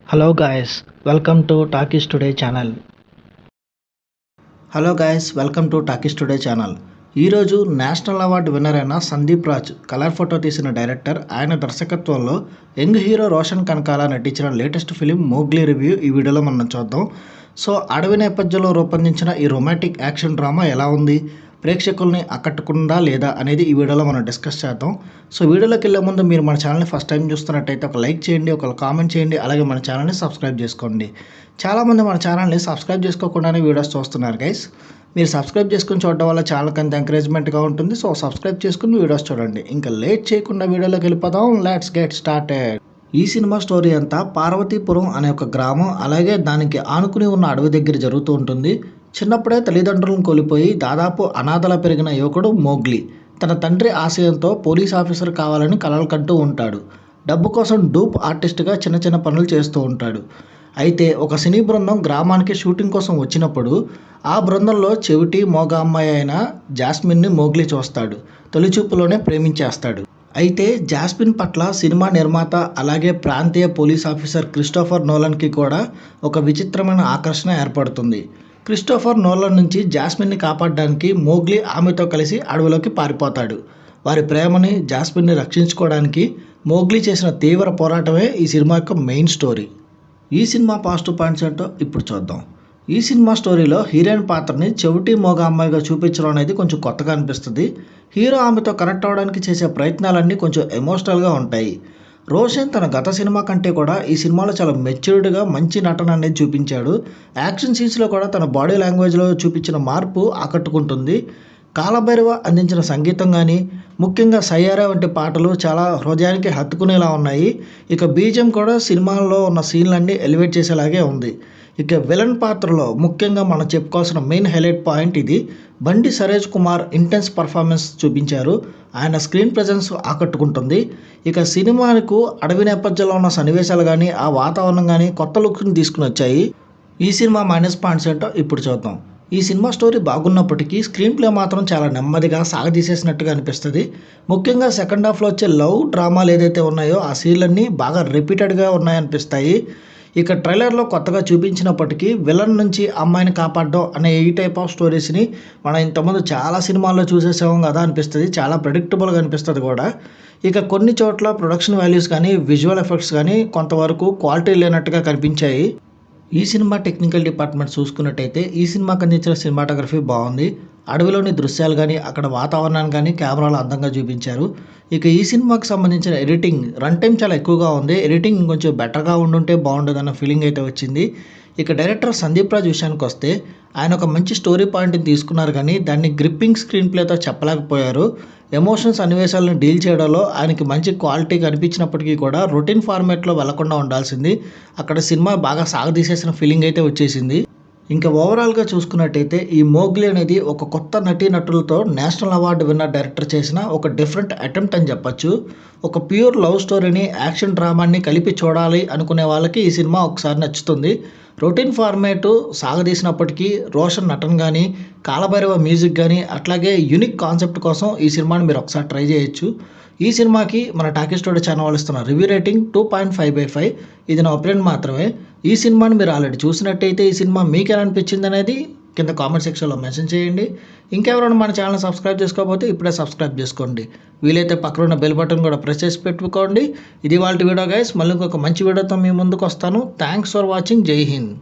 Hello guys welcome to talkies today channel. ఈరోజు national award winner అయిన Sandeep Raj colour photo తీసిన director, ఆయన దర్శకత్వంలో యంగ్ హీరో రోషన్ కనకాల నటించిన లేటెస్ట్ ఫిలిం మోగ్లీ రివ్యూ ఈ వీడియోలో మనం చూద్దాం. సో అడవి నేపథ్యంలో రూపొందించిన ఈ రొమాంటిక్ యాక్షన్ డ్రామా ఎలా ఉంది, ప్రేక్షకుల్ని ఆకట్టుకుందా లేదా అనేది ఈ వీడియోలో మనం డిస్కస్ చేద్దాం. సో వీడియోలోకి వెళ్ళే ముందు మీరు మన ఛానల్ని ఫస్ట్ టైం చూస్తున్నట్టయితే ఒక లైక్ చేయండి, ఒక కామెంట్ చేయండి, అలాగే మన ఛానల్ని సబ్స్క్రైబ్ చేసుకోండి. చాలామంది మన ఛానల్ని సబ్స్క్రైబ్ చేసుకోకుండానే వీడియోస్ చూస్తున్నారు గైస్. మీరు సబ్స్క్రైబ్ చేసుకుని చూడడం వల్ల ఛానల్కి అంత ఎంకరేజ్మెంట్గా ఉంటుంది. సో సబ్స్క్రైబ్ చేసుకుని వీడియోస్ చూడండి. ఇంకా లేట్ చేయకుండా వీడియోలోకి వెళ్ళిపోదాం. Let's get started. ఈ సినిమా స్టోరీ అంతా పార్వతీపురం అనే ఒక గ్రామం, అలాగే దానికి ఆనుకుని ఉన్న అడవి దగ్గర జరుగుతూ ఉంటుంది. చిన్నప్పుడే తల్లిదండ్రులను కోల్పోయి దాదాపు అనాథలా పెరిగిన యువకుడు మోగ్లీ తన తండ్రి ఆశయంతో పోలీస్ ఆఫీసర్ కావాలని కలలు కంటూ ఉంటాడు. డబ్బు కోసం డూప్ ఆర్టిస్ట్గా చిన్న చిన్న పనులు చేస్తూ ఉంటాడు. అయితే ఒక సినీ బృందం గ్రామానికి షూటింగ్ కోసం వచ్చినప్పుడు ఆ బృందంలో చెవిటి మోగ అమ్మాయి అయిన జాస్మిన్ని మోగ్లీ చూస్తాడు. తొలిచూపులోనే ప్రేమించేస్తాడు. అయితే జాస్మిన్ పట్ల సినిమా నిర్మాత అలాగే ప్రాంతీయ పోలీస్ ఆఫీసర్ క్రిస్టోఫర్ నోలన్కి కూడా ఒక విచిత్రమైన ఆకర్షణ ఏర్పడుతుంది. క్రిస్టోఫర్ నోలన్ నుంచి జాస్మిన్ని కాపాడడానికి మోగ్లీ ఆమెతో కలిసి అడవిలోకి పారిపోతాడు. వారి ప్రేమని, జాస్మిన్ని రక్షించుకోవడానికి మోగ్లీ చేసిన తీవ్ర పోరాటమే ఈ సినిమా యొక్క మెయిన్ స్టోరీ. ఈ సినిమా పాజిటివ్ పాయింట్స్ ఏంటో ఇప్పుడు చూద్దాం. ఈ సినిమా స్టోరీలో హీరోయిన్ పాత్రని చెవిటి మోగ అమ్మాయిగా చూపించడం అనేది కొంచెం కొత్తగా అనిపిస్తుంది. హీరో ఆమెతో కనెక్ట్ అవ్వడానికి చేసే ప్రయత్నాలన్నీ కొంచెం ఎమోషనల్గా ఉంటాయి. రోషన్ తన గత సినిమా కంటే కూడా ఈ సినిమాలో చాలా మెచ్యూర్డ్గా మంచి నటన అనేది చూపించాడు. యాక్షన్ సీన్స్లో కూడా తన బాడీ లాంగ్వేజ్లో చూపించిన మార్పు ఆకట్టుకుంటుంది. కాలభైరవ అందించిన సంగీతం కానీ, ముఖ్యంగా సయ్యారా వంటి పాటలు చాలా హృదయానికి హత్తుకునేలా ఉన్నాయి. ఇక బీజిఎం కూడా సినిమాల్లో ఉన్న సీన్లన్నీ ఎలివేట్ చేసేలాగే ఉంది. ఇక విలన్ పాత్రలో ముఖ్యంగా మనం చెప్పుకోవాల్సిన మెయిన్ హైలైట్ పాయింట్ ఇది. బండి సరోజ్ కుమార్ ఇంటెన్స్ పర్ఫార్మెన్స్ చూపించారు. ఆయన స్క్రీన్ ప్రెజెన్స్ ఆకట్టుకుంటుంది. ఇక సినిమాకు అడవి నేపథ్యంలో ఉన్న సన్నివేశాలు కానీ, ఆ వాతావరణం కానీ కొత్త లుక్ని తీసుకుని వచ్చాయి. ఈ సినిమా మైనస్ పాయింట్స్ ఏంటో ఇప్పుడు చూద్దాం. ఈ సినిమా స్టోరీ బాగున్నప్పటికీ స్క్రీన్ ప్లే మాత్రం చాలా నెమ్మదిగా సాగదీసేసినట్టుగా అనిపిస్తుంది. ముఖ్యంగా సెకండ్ హాఫ్లో వచ్చే లవ్ డ్రామాలు ఏదైతే ఉన్నాయో ఆ సీన్లన్నీ బాగా రిపీటెడ్గా ఉన్నాయనిపిస్తాయి. ఇక ట్రైలర్లో కొత్తగా చూపించినప్పటికీ విలన్ నుంచి అమ్మాయిని కాపాడడం అనే ఈ టైప్ ఆఫ్ స్టోరీస్ని మనం ఇంతకుముందు చాలా సినిమాల్లో చూసేసాం కదా అనిపిస్తుంది. చాలా ప్రెడిక్టబుల్గా అనిపిస్తుంది కూడా. ఇక కొన్ని చోట్ల ప్రొడక్షన్ వాల్యూస్ కానీ, విజువల్ ఎఫెక్ట్స్ కానీ కొంతవరకు క్వాలిటీ లేనట్టుగా కనిపించాయి. ఈ సినిమా టెక్నికల్ డిపార్ట్మెంట్ చూసుకున్నట్టయితే ఈ సినిమాకి అందించిన సినిమాటోగ్రఫీ బాగుంది. అడవిలోని దృశ్యాలు కానీ, అక్కడ వాతావరణాన్ని కానీ కెమెరాలో అందంగా చూపించారు. ఇక ఈ సినిమాకి సంబంధించిన ఎడిటింగ్ రన్ టైం చాలా ఎక్కువగా ఉంది. ఎడిటింగ్ కొంచెం బెటర్గా ఉండుంటే బాగుండదన్న ఫీలింగ్ అయితే వచ్చింది. ఇక డైరెక్టర్ సందీప్ రాజ్ విషయానికి వస్తే ఆయన ఒక మంచి స్టోరీ పాయింట్ని తీసుకున్నారు కానీ దాన్ని గ్రిప్పింగ్ స్క్రీన్ ప్లేతో చెప్పలేకపోయారు. ఎమోషన్స్ సన్నివేశాలను డీల్ చేయడంలో ఆయనకి మంచి క్వాలిటీ కనిపించినప్పటికీ కూడా రొటీన్ ఫార్మాట్లో వెళ్లకుండా ఉండాల్సింది. అక్కడ సినిమా బాగా సాగదీసేసిన ఫీలింగ్ అయితే వచ్చేసింది. ఇంకా ఓవరాల్గా చూసుకున్నట్టయితే ఈ మోగ్లీ అనేది ఒక కొత్త నటీనటులతో నేషనల్ అవార్డు విన్నర్ డైరెక్టర్ చేసిన ఒక డిఫరెంట్ అటెంప్ట్ అని చెప్పచ్చు. ఒక ప్యూర్ లవ్ స్టోరీని, యాక్షన్ డ్రామాని కలిపి చూడాలి అనుకునే వాళ్ళకి ఈ సినిమా ఒకసారి నచ్చుతుంది. రొటీన్ ఫార్మేటు సాగదీసినప్పటికీ రోషన్ నటన కానీ, కాలభైరవ మ్యూజిక్ కానీ, అట్లాగే యూనిక్ కాన్సెప్ట్ కోసం ఈ సినిమాని మీరు ఒకసారి ట్రై చేయొచ్చు. ఈ సినిమాకి మన టాకీస్ టుడే ఛానల్ వాళ్ళు ఇస్తున్న రివ్యూ రేటింగ్ 2.5/5. ఇది నా ఒపీనియన్ మాత్రమే. ఈ సినిమాని మీరు ఆల్రెడీ చూసినట్టయితే ఈ సినిమా మీకు ఎలా అనిపించింది అనేది కింద కామెంట్ సెక్షన్లో మెన్షన్ చేయండి. ఇంకెవరైనా మన ఛానల్ సబ్స్క్రైబ్ చేసుకోకపోతే ఇప్పుడే సబ్స్క్రైబ్ చేసుకోండి. వీలైతే పక్కన ఉన్న బెల్ బటన్ కూడా ప్రెస్ చేసి పెట్టుకోండి. ఇది వాళ్ళ వీడియో గైస్. మళ్ళీ ఇంకొక మంచి వీడియోతో మీ ముందుకు వస్తాను. Thanks for watching. జై హింద్.